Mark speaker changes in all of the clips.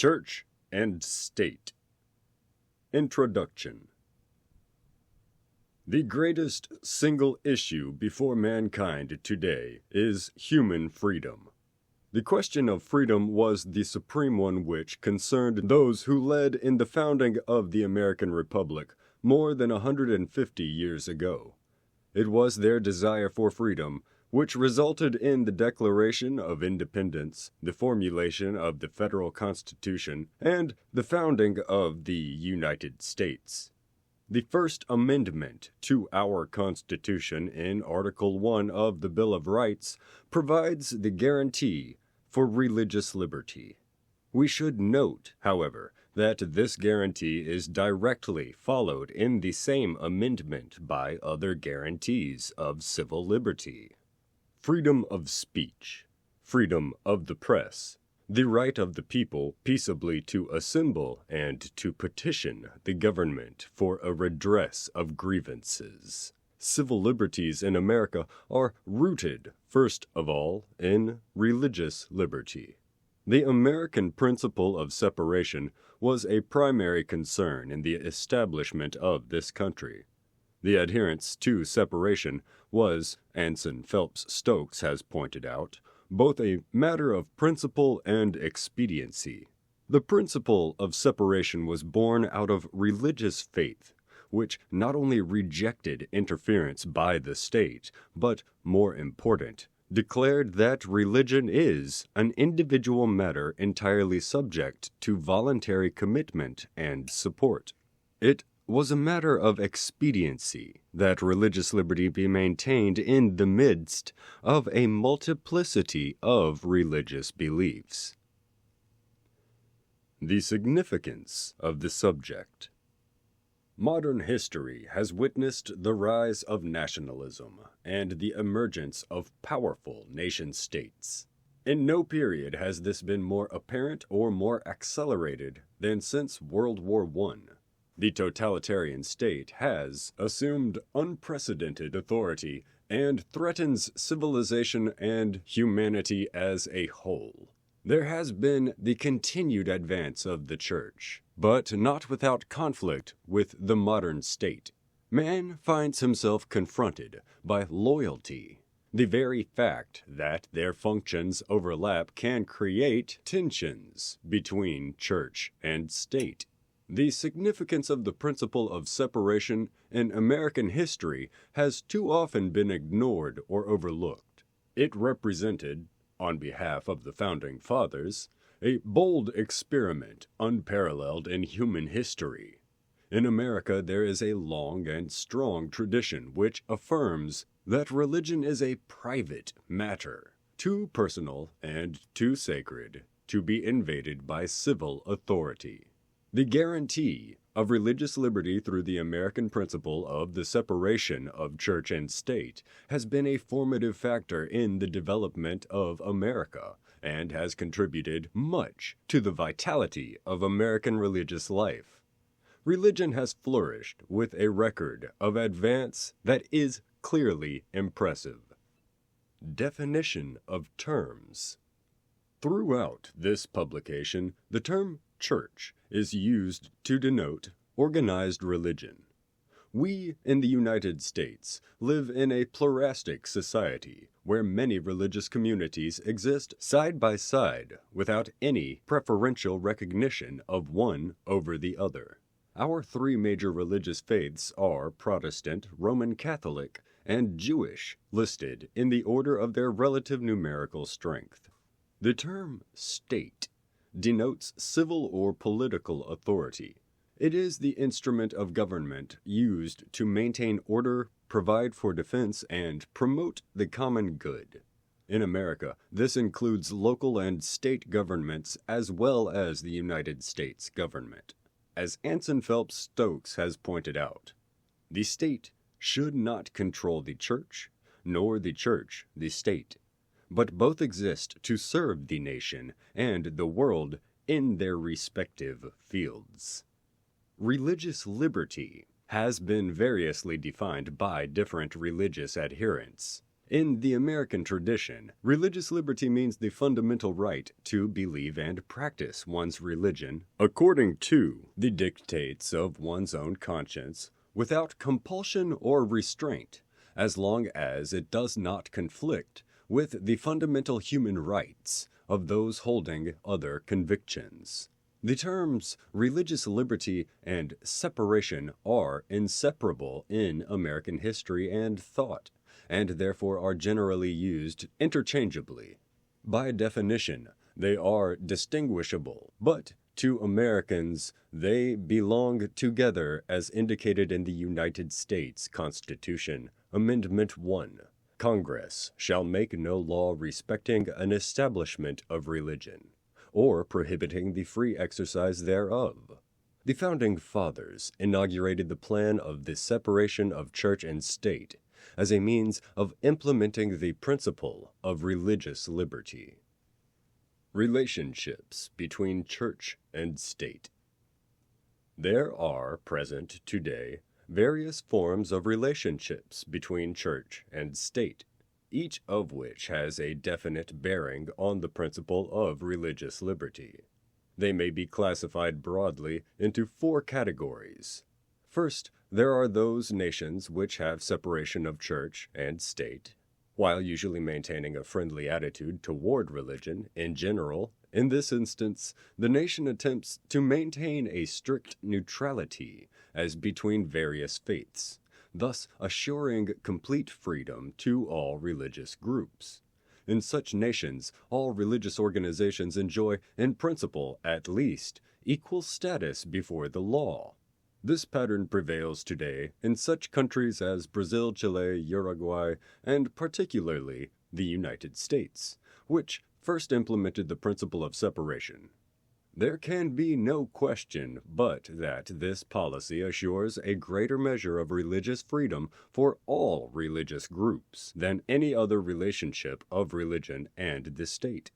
Speaker 1: Church and State. Introduction. The greatest single issue before mankind today is human freedom. The question of freedom was the supreme one which concerned those who led in the founding of the American Republic more than 150 years ago. It was their desire for freedom which resulted in the Declaration of Independence, the formulation of the Federal Constitution, and the founding of the United States. The First Amendment to our Constitution in Article 1 of the Bill of Rights provides the guarantee for religious liberty. We should note, however, that this guarantee is directly followed in the same amendment by other guarantees of civil liberty. Freedom of speech, freedom of the press, the right of the people peaceably to assemble and to petition the government for a redress of grievances. Civil liberties in America are rooted, first of all, in religious liberty. The American principle of separation was a primary concern in the establishment of this country. The adherence to separation was, Anson Phelps Stokes has pointed out, both a matter of principle and expediency. The principle of separation was born out of religious faith, which not only rejected interference by the state, but, more important, declared that religion is an individual matter entirely subject to voluntary commitment and support. It was a matter of expediency that religious liberty be maintained in the midst of a multiplicity of religious beliefs. The significance of the subject. Modern history has witnessed the rise of nationalism and the emergence of powerful nation-states. In no period has this been more apparent or more accelerated than since World War I. The totalitarian state has assumed unprecedented authority and threatens civilization and humanity as a whole. There has been the continued advance of the church, but not without conflict with the modern state. Man finds himself confronted by loyalty. The very fact that their functions overlap can create tensions between church and state. The significance of the principle of separation in American history has too often been ignored or overlooked. It represented, on behalf of the Founding Fathers, a bold experiment unparalleled in human history. In America, there is a long and strong tradition which affirms that religion is a private matter, too personal and too sacred to be invaded by civil authority. The guarantee of religious liberty through the American principle of the separation of church and state has been a formative factor in the development of America and has contributed much to the vitality of American religious life. Religion has flourished with a record of advance that is clearly impressive. Definition of terms. Throughout this publication, the term church is used to denote organized religion. We in the United States live in a pluralistic society where many religious communities exist side by side without any preferential recognition of one over the other. Our three major religious faiths are Protestant, Roman Catholic, and Jewish, listed in the order of their relative numerical strength. The term state denotes civil or political authority. It is the instrument of government used to maintain order, provide for defense, and promote the common good. In America, this includes local and state governments as well as the United States government. As Anson Phelps Stokes has pointed out, the state should not control the church, nor the church the state, but both exist to serve the nation and the world in their respective fields. Religious liberty has been variously defined by different religious adherents. In the American tradition, religious liberty means the fundamental right to believe and practice one's religion according to the dictates of one's own conscience without compulsion or restraint, as long as it does not conflict with the fundamental human rights of those holding other convictions. The terms religious liberty and separation are inseparable in American history and thought, and therefore are generally used interchangeably. By definition, they are distinguishable, but to Americans, they belong together as indicated in the United States Constitution, Amendment 1. Congress shall make no law respecting an establishment of religion, or prohibiting the free exercise thereof. The Founding Fathers inaugurated the plan of the separation of church and state as a means of implementing the principle of religious liberty. Relationships between church and state. There are present today various forms of relationships between church and state, each of which has a definite bearing on the principle of religious liberty. They may be classified broadly into 4 categories. First, there are those nations which have separation of church and state, while usually maintaining a friendly attitude toward religion in general. In this instance, the nation attempts to maintain a strict neutrality as between various faiths, thus assuring complete freedom to all religious groups. In such nations, all religious organizations enjoy, in principle at least, equal status before the law. This pattern prevails today in such countries as Brazil, Chile, Uruguay, and particularly the United States, which first implemented the principle of separation. There can be no question but that this policy assures a greater measure of religious freedom for all religious groups than any other relationship of religion and the state.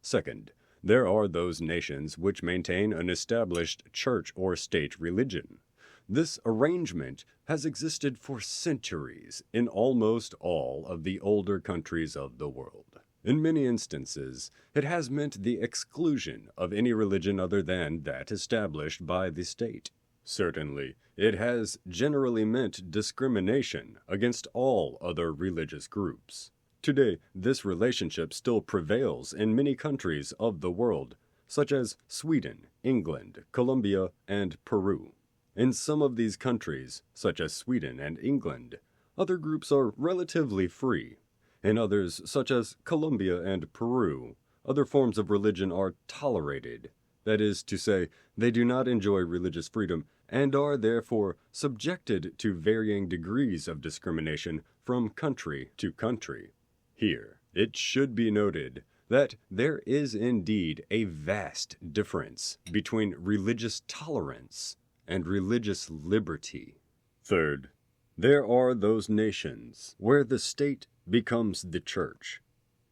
Speaker 1: Second, there are those nations which maintain an established church or state religion. This arrangement has existed for centuries in almost all of the older countries of the world. In many instances, it has meant the exclusion of any religion other than that established by the state. Certainly, it has generally meant discrimination against all other religious groups. Today, this relationship still prevails in many countries of the world, such as Sweden, England, Colombia, and Peru. In some of these countries, such as Sweden and England, other groups are relatively free. In others, such as Colombia and Peru, other forms of religion are tolerated. That is to say, they do not enjoy religious freedom and are therefore subjected to varying degrees of discrimination from country to country. Here, it should be noted that there is indeed a vast difference between religious tolerance and religious liberty. Third, there are those nations where the state becomes the church.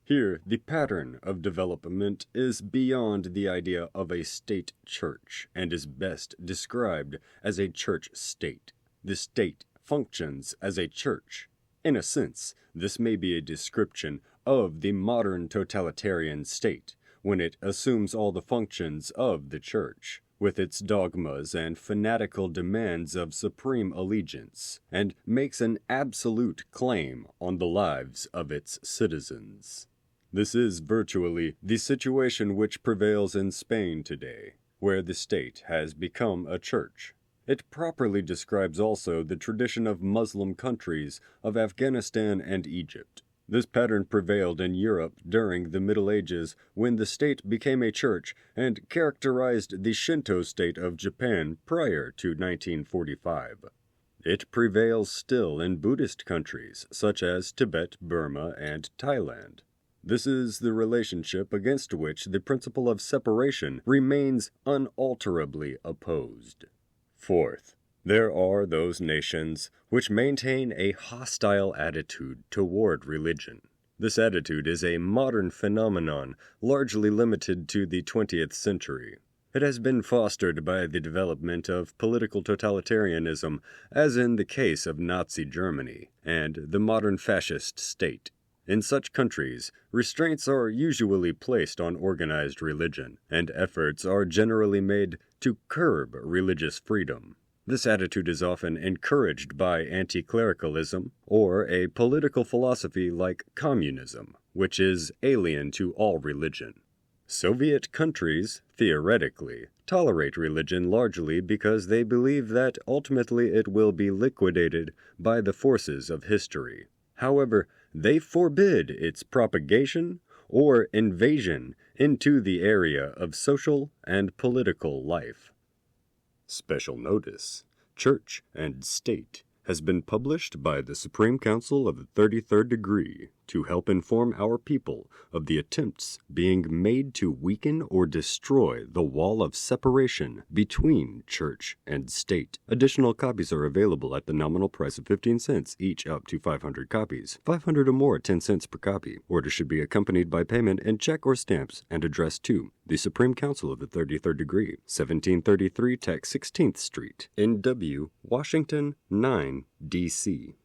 Speaker 1: Here, the pattern of development is beyond the idea of a state church and is best described as a church state. The state functions as a church. In a sense, this may be a description of the modern totalitarian state, when it assumes all the functions of the church, with its dogmas and fanatical demands of supreme allegiance, and makes an absolute claim on the lives of its citizens. This is virtually the situation which prevails in Spain today, where the state has become a church. It properly describes also the tradition of Muslim countries of Afghanistan and Egypt. This pattern prevailed in Europe during the Middle Ages when the state became a church and characterized the Shinto state of Japan prior to 1945. It prevails still in Buddhist countries such as Tibet, Burma, and Thailand. This is the relationship against which the principle of separation remains unalterably opposed. Fourth, there are those nations which maintain a hostile attitude toward religion. This attitude is a modern phenomenon largely limited to the 20th century. It has been fostered by the development of political totalitarianism, as in the case of Nazi Germany and the modern fascist state. In such countries, restraints are usually placed on organized religion, and efforts are generally made to curb religious freedom. This attitude is often encouraged by anti-clericalism or a political philosophy like communism, which is alien to all religion. Soviet countries, theoretically, tolerate religion largely because they believe that ultimately it will be liquidated by the forces of history. However, they forbid its propagation or invasion into the area of social and political life. Special notice: Church and State has been published by the Supreme Council of the 33rd Degree to help inform our people of the attempts being made to weaken or destroy the wall of separation between church and state. Additional copies are available at the nominal price of 15 cents each, up to 500 copies. 500 or more, 10 cents per copy. Order should be accompanied by payment in check or stamps and addressed to the Supreme Council of the 33rd Degree, 1733 Tech 16th Street, NW, Washington, 9, D.C.